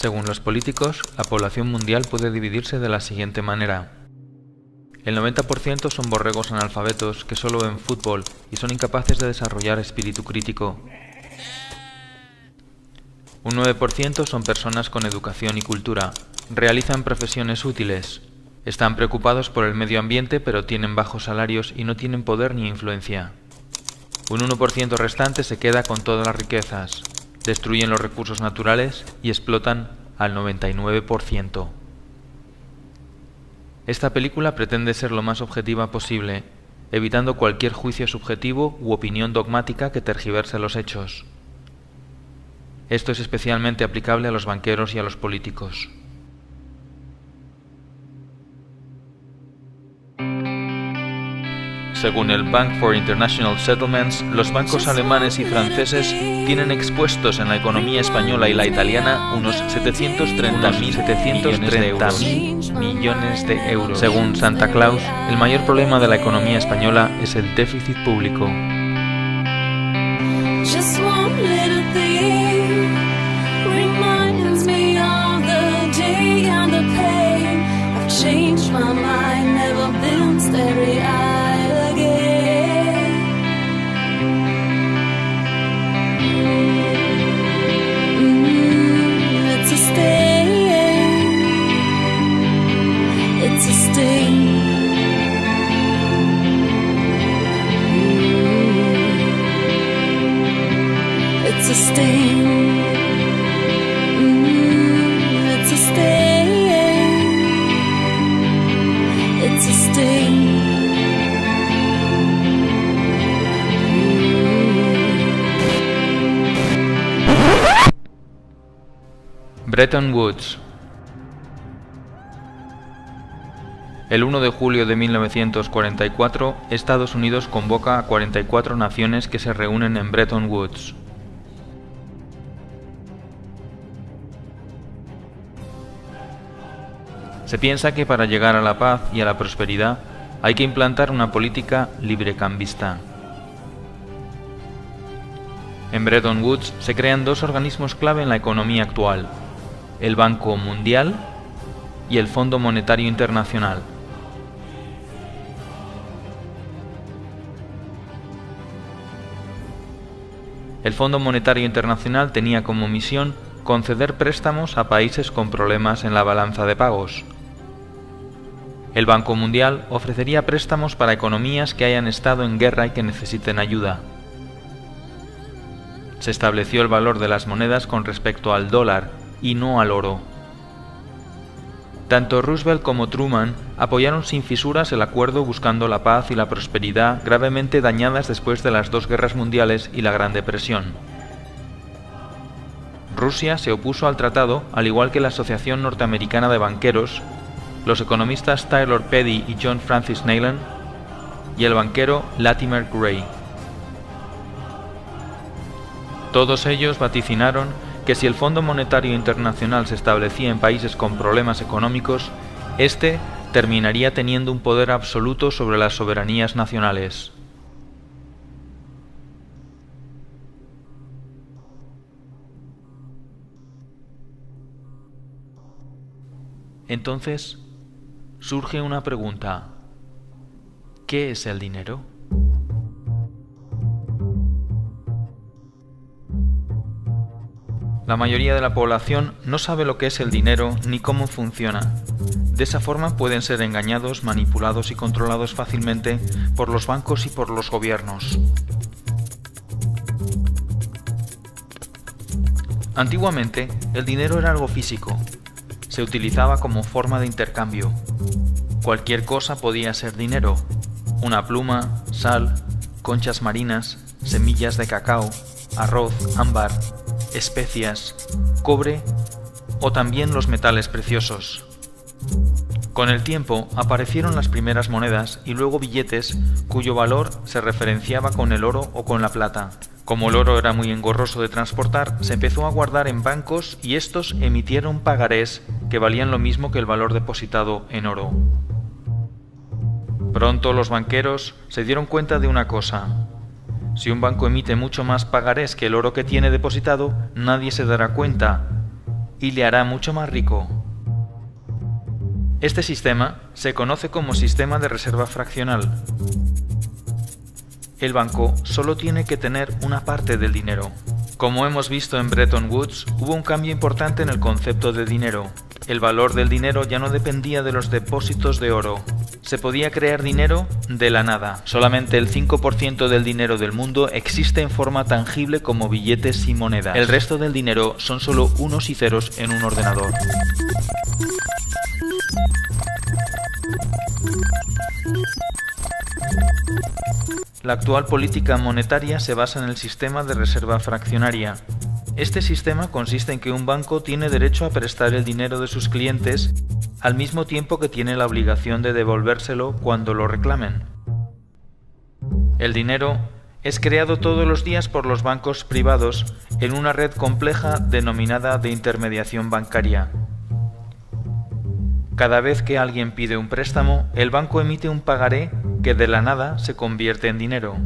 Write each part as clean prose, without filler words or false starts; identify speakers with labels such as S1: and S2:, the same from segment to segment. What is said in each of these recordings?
S1: Según los políticos, la población mundial puede dividirse de la siguiente manera. El 90% son borregos analfabetos que solo ven fútbol y son incapaces de desarrollar espíritu crítico. Un 9% son personas con educación y cultura, realizan profesiones útiles, están preocupados por el medio ambiente pero tienen bajos salarios y no tienen poder ni influencia. Un 1% restante se queda con todas las riquezas, destruyen los recursos naturales y explotan al 99%. Esta película pretende ser lo más objetiva posible, evitando cualquier juicio subjetivo u opinión dogmática que tergiverse los hechos. Esto es especialmente aplicable a los banqueros y a los políticos. Según el Bank for International Settlements, los bancos alemanes y franceses tienen expuestos en la economía española y la italiana unos 730.000 millones de euros. Según Santa Claus, el mayor problema de la economía española es el déficit público. Bretton Woods. El 1 de julio de 1944, Estados Unidos convoca a 44 naciones que se reúnen en Bretton Woods. Se piensa que para llegar a la paz y a la prosperidad hay que implantar una política librecambista. En Bretton Woods se crean dos organismos clave en la economía actual: el Banco Mundial y el Fondo Monetario Internacional. El Fondo Monetario Internacional tenía como misión conceder préstamos a países con problemas en la balanza de pagos. El Banco Mundial ofrecería préstamos para economías que hayan estado en guerra y que necesiten ayuda. Se estableció el valor de las monedas con respecto al dólar y no al oro. Tanto Roosevelt como Truman apoyaron sin fisuras el acuerdo buscando la paz y la prosperidad gravemente dañadas después de las dos guerras mundiales y la Gran Depresión. Rusia se opuso al tratado, al igual que la Asociación Norteamericana de Banqueros, los economistas Taylor Petty y John Francis Neyland y el banquero Latimer Gray. Todos ellos vaticinaron que si el Fondo Monetario Internacional se establecía en países con problemas económicos, este terminaría teniendo un poder absoluto sobre las soberanías nacionales. Entonces, surge una pregunta: ¿qué es el dinero? La mayoría de la población no sabe lo que es el dinero ni cómo funciona. De esa forma pueden ser engañados, manipulados y controlados fácilmente por los bancos y por los gobiernos. Antiguamente, el dinero era algo físico. Se utilizaba como forma de intercambio. Cualquier cosa podía ser dinero: una pluma, sal, conchas marinas, semillas de cacao, arroz, ámbar, especias, cobre o también los metales preciosos. Con el tiempo aparecieron las primeras monedas y luego billetes cuyo valor se referenciaba con el oro o con la plata. Como el oro era muy engorroso de transportar, se empezó a guardar en bancos y estos emitieron pagarés que valían lo mismo que el valor depositado en oro. Pronto los banqueros se dieron cuenta de una cosa: si un banco emite mucho más pagarés que el oro que tiene depositado, nadie se dará cuenta y le hará mucho más rico. Este sistema se conoce como sistema de reserva fraccional. El banco solo tiene que tener una parte del dinero. Como hemos visto en Bretton Woods, hubo un cambio importante en el concepto de dinero. El valor del dinero ya no dependía de los depósitos de oro. Se podía crear dinero de la nada. Solamente el 5% del dinero del mundo existe en forma tangible como billetes y monedas. El resto del dinero son solo unos y ceros en un ordenador. La actual política monetaria se basa en el sistema de reserva fraccionaria. Este sistema consiste en que un banco tiene derecho a prestar el dinero de sus clientes al mismo tiempo que tiene la obligación de devolvérselo cuando lo reclamen. El dinero es creado todos los días por los bancos privados en una red compleja denominada de intermediación bancaria. Cada vez que alguien pide un préstamo, el banco emite un pagaré que de la nada se convierte en dinero.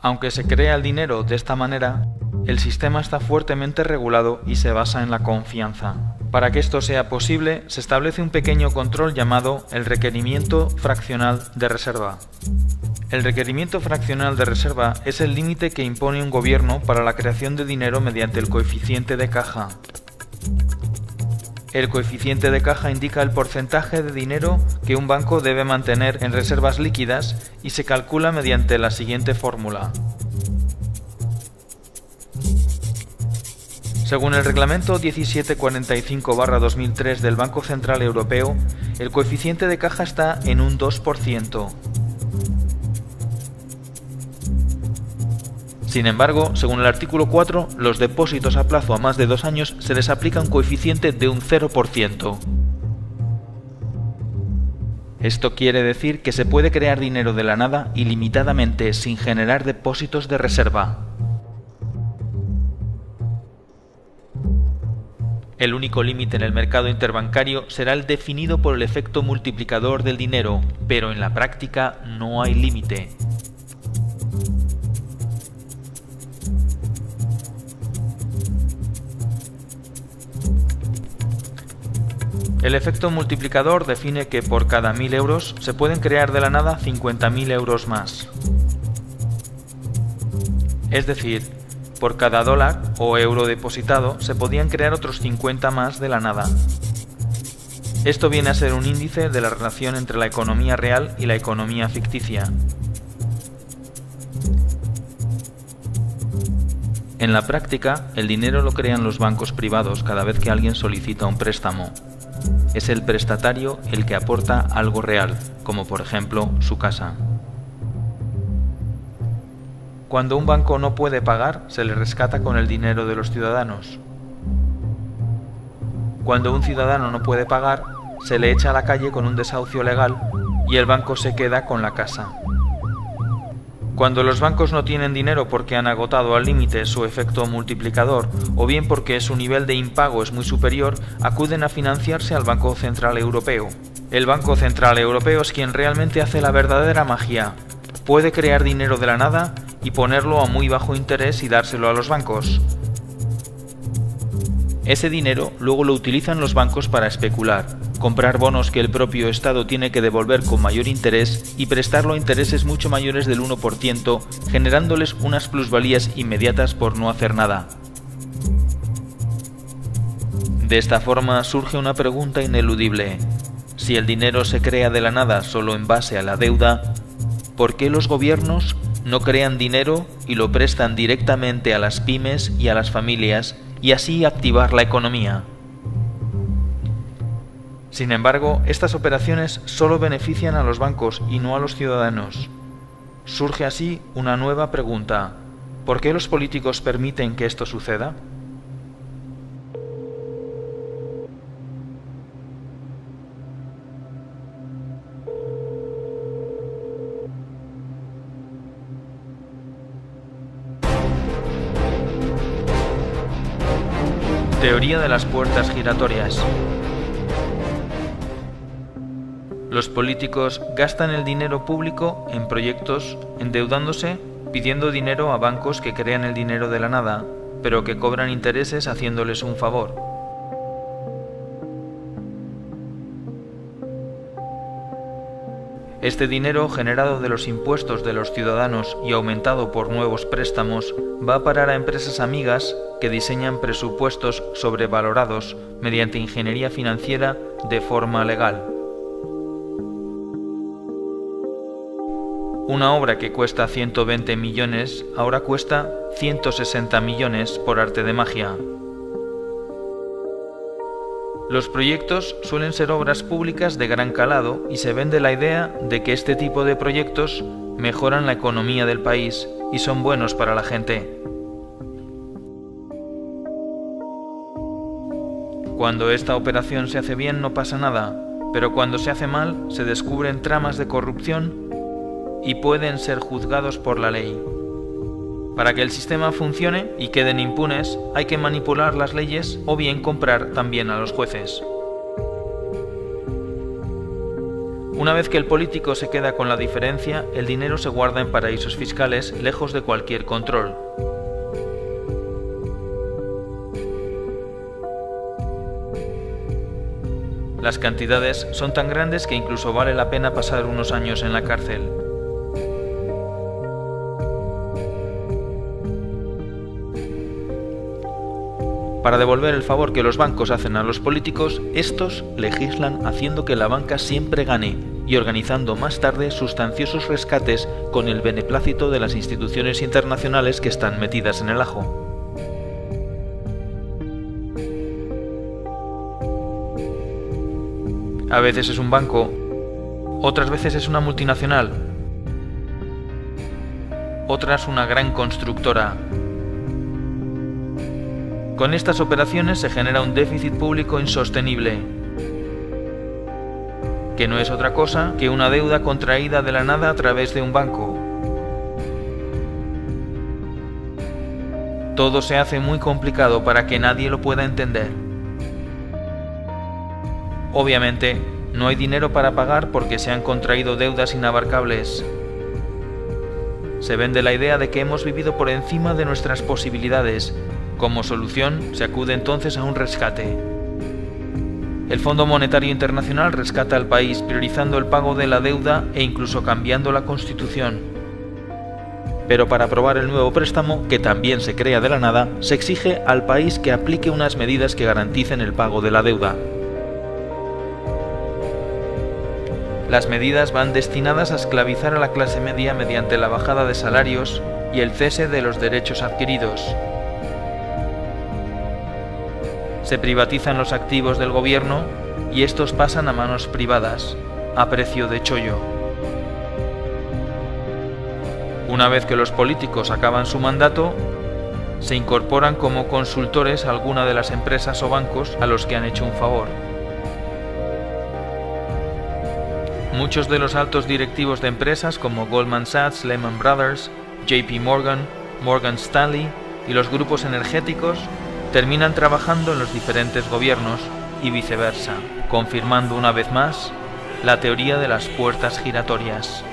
S1: Aunque se crea el dinero de esta manera, el sistema está fuertemente regulado y se basa en la confianza. Para que esto sea posible, se establece un pequeño control llamado el requerimiento fraccional de reserva. El requerimiento fraccional de reserva es el límite que impone un gobierno para la creación de dinero mediante el coeficiente de caja. El coeficiente de caja indica el porcentaje de dinero que un banco debe mantener en reservas líquidas y se calcula mediante la siguiente fórmula. Según el reglamento 1745/2003 del Banco Central Europeo, el coeficiente de caja está en un 2%. Sin embargo, según el artículo 4, los depósitos a plazo a más de 2 años se les aplica un coeficiente de un 0%. Esto quiere decir que se puede crear dinero de la nada ilimitadamente sin generar depósitos de reserva. El único límite en el mercado interbancario será el definido por el efecto multiplicador del dinero, pero en la práctica no hay límite. El efecto multiplicador define que por cada 1000 euros se pueden crear de la nada 50.000 euros más. Es decir, por cada dólar o euro depositado se podían crear otros 50 más de la nada. Esto viene a ser un índice de la relación entre la economía real y la economía ficticia. En la práctica, el dinero lo crean los bancos privados cada vez que alguien solicita un préstamo. Es el prestatario el que aporta algo real, como por ejemplo su casa. Cuando un banco no puede pagar, se le rescata con el dinero de los ciudadanos. Cuando un ciudadano no puede pagar, se le echa a la calle con un desahucio legal y el banco se queda con la casa. Cuando los bancos no tienen dinero porque han agotado al límite su efecto multiplicador o bien porque su nivel de impago es muy superior, acuden a financiarse al Banco Central Europeo. El Banco Central Europeo es quien realmente hace la verdadera magia. Puede crear dinero de la nada y ponerlo a muy bajo interés y dárselo a los bancos. Ese dinero luego lo utilizan los bancos para especular, comprar bonos que el propio Estado tiene que devolver con mayor interés y prestarlo a intereses mucho mayores del 1%, generándoles unas plusvalías inmediatas por no hacer nada. De esta forma surge una pregunta ineludible. Si el dinero se crea de la nada solo en base a la deuda, ¿por qué los gobiernos no crean dinero y lo prestan directamente a las pymes y a las familias y así activar la economía? Sin embargo, estas operaciones solo benefician a los bancos y no a los ciudadanos. Surge así una nueva pregunta. ¿Por qué los políticos permiten que esto suceda? Teoría de las puertas giratorias. Los políticos gastan el dinero público en proyectos, endeudándose, pidiendo dinero a bancos que crean el dinero de la nada, pero que cobran intereses haciéndoles un favor. Este dinero generado de los impuestos de los ciudadanos y aumentado por nuevos préstamos va a parar a empresas amigas que diseñan presupuestos sobrevalorados mediante ingeniería financiera de forma legal. Una obra que cuesta 120 millones ahora cuesta 160 millones por arte de magia. Los proyectos suelen ser obras públicas de gran calado y se vende la idea de que este tipo de proyectos mejoran la economía del país y son buenos para la gente. Cuando esta operación se hace bien no pasa nada, pero cuando se hace mal se descubren tramas de corrupción y pueden ser juzgados por la ley. Para que el sistema funcione y queden impunes, hay que manipular las leyes o bien comprar también a los jueces. Una vez que el político se queda con la diferencia, el dinero se guarda en paraísos fiscales lejos de cualquier control. Las cantidades son tan grandes que incluso vale la pena pasar unos años en la cárcel. Para devolver el favor que los bancos hacen a los políticos, estos legislan haciendo que la banca siempre gane y organizando más tarde sustanciosos rescates con el beneplácito de las instituciones internacionales que están metidas en el ajo. A veces es un banco, otras veces es una multinacional, otras una gran constructora. Con estas operaciones se genera un déficit público insostenible, que no es otra cosa que una deuda contraída de la nada a través de un banco. Todo se hace muy complicado para que nadie lo pueda entender. Obviamente, no hay dinero para pagar porque se han contraído deudas inabarcables. Se vende la idea de que hemos vivido por encima de nuestras posibilidades. Como solución, se acude entonces a un rescate. El Fondo Monetario Internacional rescata al país priorizando el pago de la deuda e incluso cambiando la Constitución. Pero para aprobar el nuevo préstamo, que también se crea de la nada, se exige al país que aplique unas medidas que garanticen el pago de la deuda. Las medidas van destinadas a esclavizar a la clase media mediante la bajada de salarios y el cese de los derechos adquiridos. Se privatizan los activos del gobierno y estos pasan a manos privadas, a precio de chollo. Una vez que los políticos acaban su mandato, se incorporan como consultores a alguna de las empresas o bancos a los que han hecho un favor. Muchos de los altos directivos de empresas como Goldman Sachs, Lehman Brothers, JP Morgan, Morgan Stanley y los grupos energéticos terminan trabajando en los diferentes gobiernos y viceversa, confirmando una vez más la teoría de las puertas giratorias.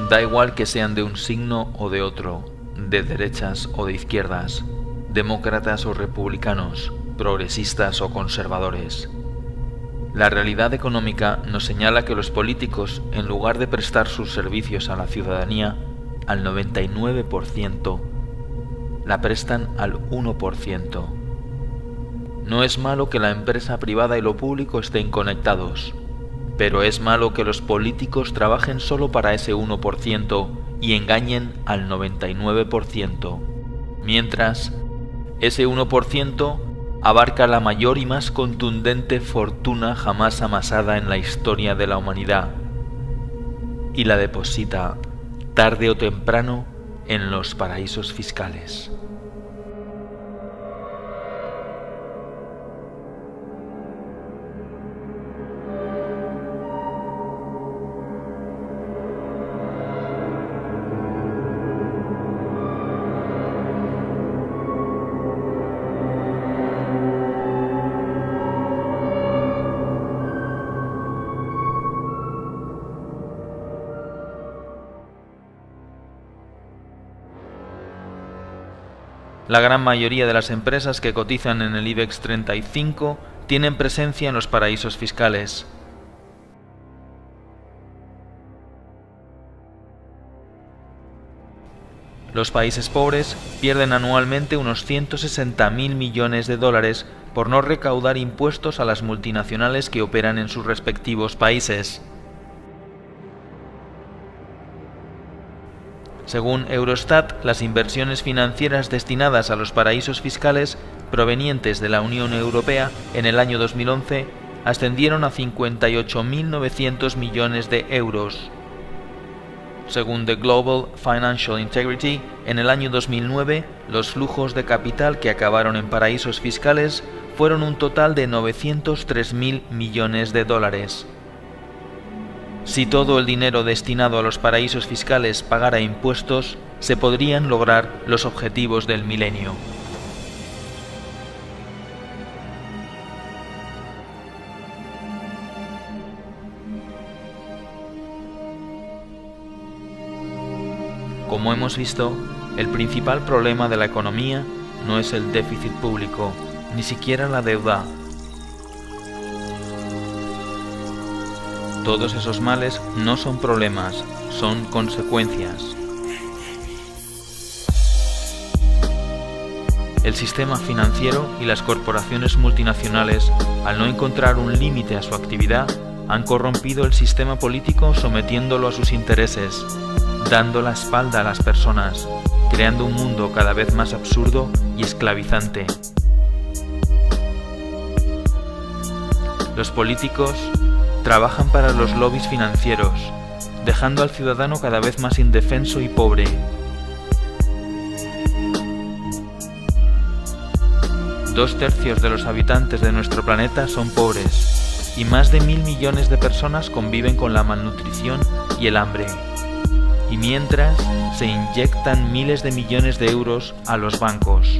S1: Da igual que sean de un signo o de otro, de derechas o de izquierdas, demócratas o republicanos, progresistas o conservadores. La realidad económica nos señala que los políticos, en lugar de prestar sus servicios a la ciudadanía, al 99%, la prestan al 1%. No es malo que la empresa privada y lo público estén conectados, pero es malo que los políticos trabajen solo para ese 1% y engañen al 99%, mientras ese 1% abarca la mayor y más contundente fortuna jamás amasada en la historia de la humanidad y la deposita, tarde o temprano, en los paraísos fiscales. La gran mayoría de las empresas que cotizan en el IBEX 35 tienen presencia en los paraísos fiscales. Los países pobres pierden anualmente unos 160.000 millones de dólares por no recaudar impuestos a las multinacionales que operan en sus respectivos países. Según Eurostat, las inversiones financieras destinadas a los paraísos fiscales provenientes de la Unión Europea en el año 2011 ascendieron a 58.900 millones de euros. Según The Global Financial Integrity, en el año 2009, los flujos de capital que acabaron en paraísos fiscales fueron un total de 903.000 millones de dólares. Si todo el dinero destinado a los paraísos fiscales pagara impuestos, se podrían lograr los objetivos del milenio. Como hemos visto, el principal problema de la economía no es el déficit público, ni siquiera la deuda. Todos esos males no son problemas, son consecuencias. El sistema financiero y las corporaciones multinacionales, al no encontrar un límite a su actividad, han corrompido el sistema político sometiéndolo a sus intereses, dando la espalda a las personas, creando un mundo cada vez más absurdo y esclavizante. Los políticos trabajan para los lobbies financieros, dejando al ciudadano cada vez más indefenso y pobre. Dos tercios de los habitantes de nuestro planeta son pobres, y más de 1.000 millones de personas conviven con la malnutrición y el hambre. Y mientras, se inyectan miles de millones de euros a los bancos.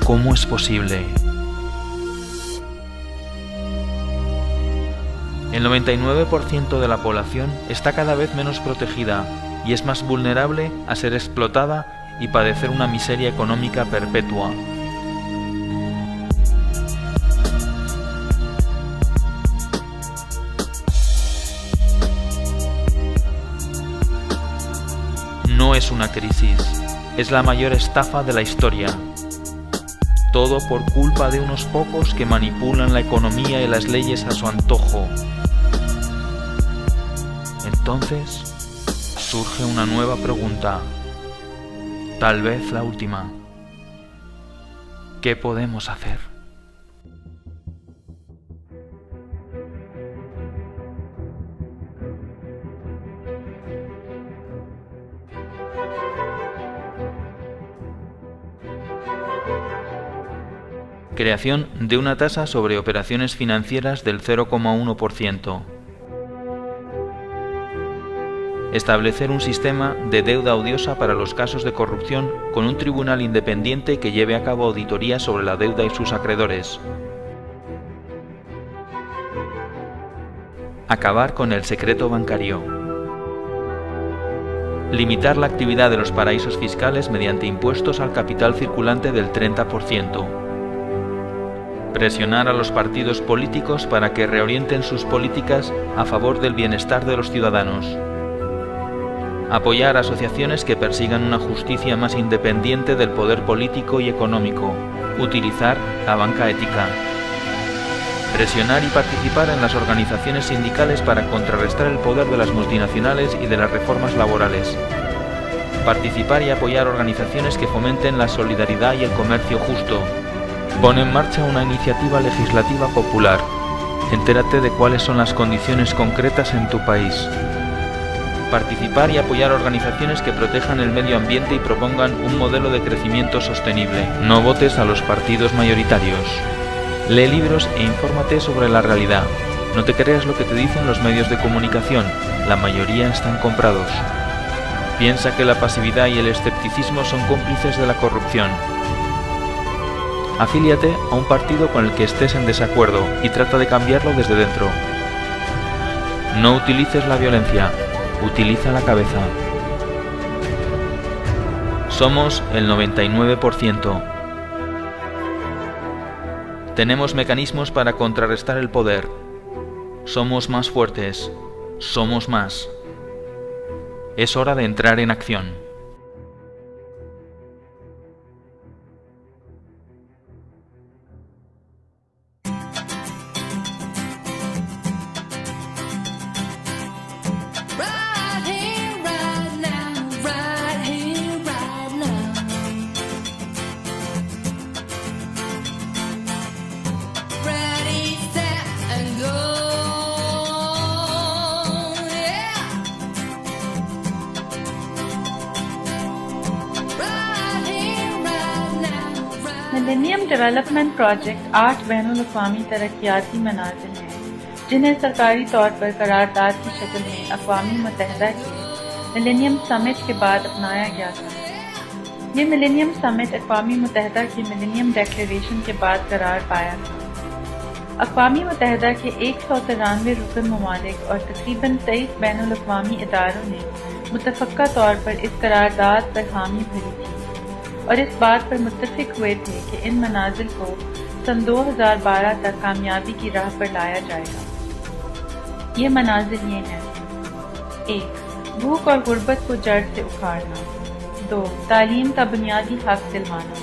S1: ¿Cómo es posible? El 99% de la población está cada vez menos protegida y es más vulnerable a ser explotada y padecer una miseria económica perpetua. No es una crisis, es la mayor estafa de la historia. Todo por culpa de unos pocos que manipulan la economía y las leyes a su antojo. Entonces, surge una nueva pregunta, tal vez la última. ¿Qué podemos hacer? Creación de una tasa sobre operaciones financieras del 0,1%. Establecer un sistema de deuda odiosa para los casos de corrupción con un tribunal independiente que lleve a cabo auditorías sobre la deuda y sus acreedores. Acabar con el secreto bancario. Limitar la actividad de los paraísos fiscales mediante impuestos al capital circulante del 30%. Presionar a los partidos políticos para que reorienten sus políticas a favor del bienestar de los ciudadanos. Apoyar asociaciones que persigan una justicia más independiente del poder político y económico. Utilizar la banca ética. Presionar y participar en las organizaciones sindicales para contrarrestar el poder de las multinacionales y de las reformas laborales. Participar y apoyar organizaciones que fomenten la solidaridad y el comercio justo. Pon en marcha una iniciativa legislativa popular. Entérate de cuáles son las condiciones concretas en tu país. Participar y apoyar organizaciones que protejan el medio ambiente y propongan un modelo de crecimiento sostenible. No votes a los partidos mayoritarios. Lee libros e infórmate sobre la realidad. No te creas lo que te dicen los medios de comunicación, la mayoría están comprados. Piensa que la pasividad y el escepticismo son cómplices de la corrupción. Afíliate a un partido con el que estés en desacuerdo y trata de cambiarlo desde dentro. No utilices la violencia, utiliza la cabeza. Somos el 99%. Tenemos mecanismos para contrarrestar el poder. Somos más fuertes. Somos más. Es hora de entrar en acción.
S2: Millennium development project 8 बैनुल-अक़वामी तरक्याती मनाज़िल हैं जिन्हें सरकारी तौर पर करारदाद की शक्ल में अक़वामी मुत्तहिदा के मिलेनियम समिट के बाद अपनाया गया था। ये मिलेनियम समिट अक़वामी मुत्तहिदा की मिलेनियम डिक्लेरेशन के बाद करार पाया था। अक़वामी मुत्तहिदा के 193 रुकन ममालिक और तकरीबन 23 बैनुल-अक़वामी इदारों ने मुतफ़क्का तौर पर इस करारदाद पर हामी भरी थी और इस बात पर मुत्तफ़िक़ हुए थे कि इन मनाज़िल को सन 2012 तक कामयाबी की राह पर लाया जाएगा। ये मनाज़िल ये हैं: 1. भूख और गुर्बत को जड़ से उखाड़ना। 2. तालीम का बुनियादी हक़ दिलवाना।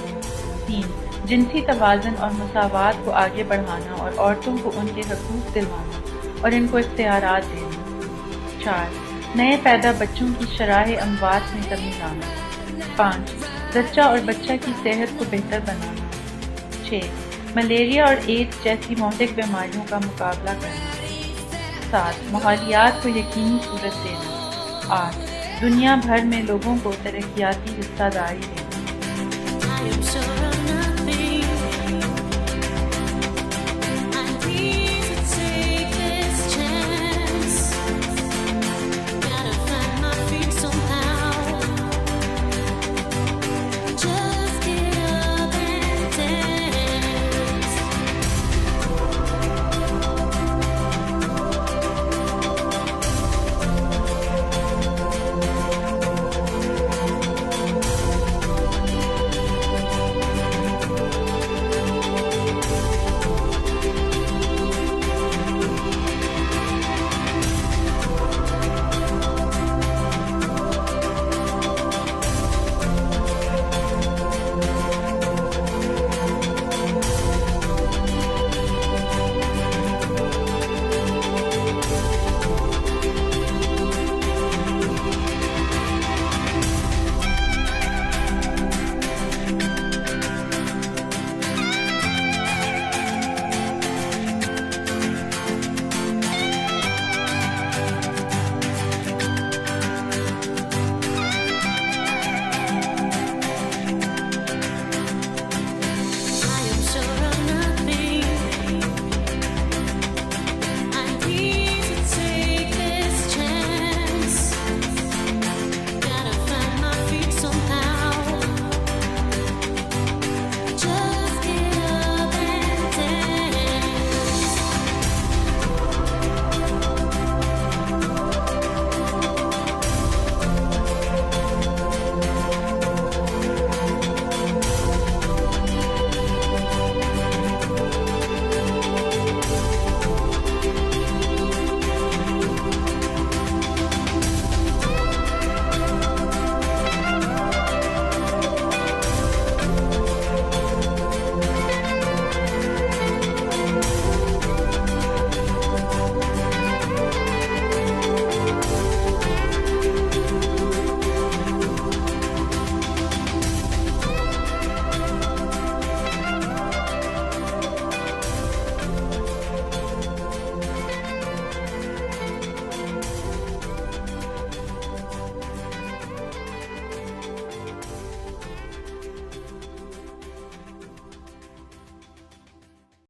S2: 3. जिनसी तवाज़ुन और मुसावात को आगे बढ़ाना और औरतों को उनके हकूक़ दिलवाना और इनको इख्तियारात देना। 4. नए पैदा बच्चों की शराह अमवात में कमी लाना। 5. जच्चा और बच्चा की सेहत को बेहतर बनाना। 6. मलेरिया और एड्स जैसी मौलिक बीमारियों का मुकाबला करना। 7. माहौलियात को यकीनी सूरत देना। 8. दुनिया भर में लोगों को तरक्याती हिस्सादारी देना।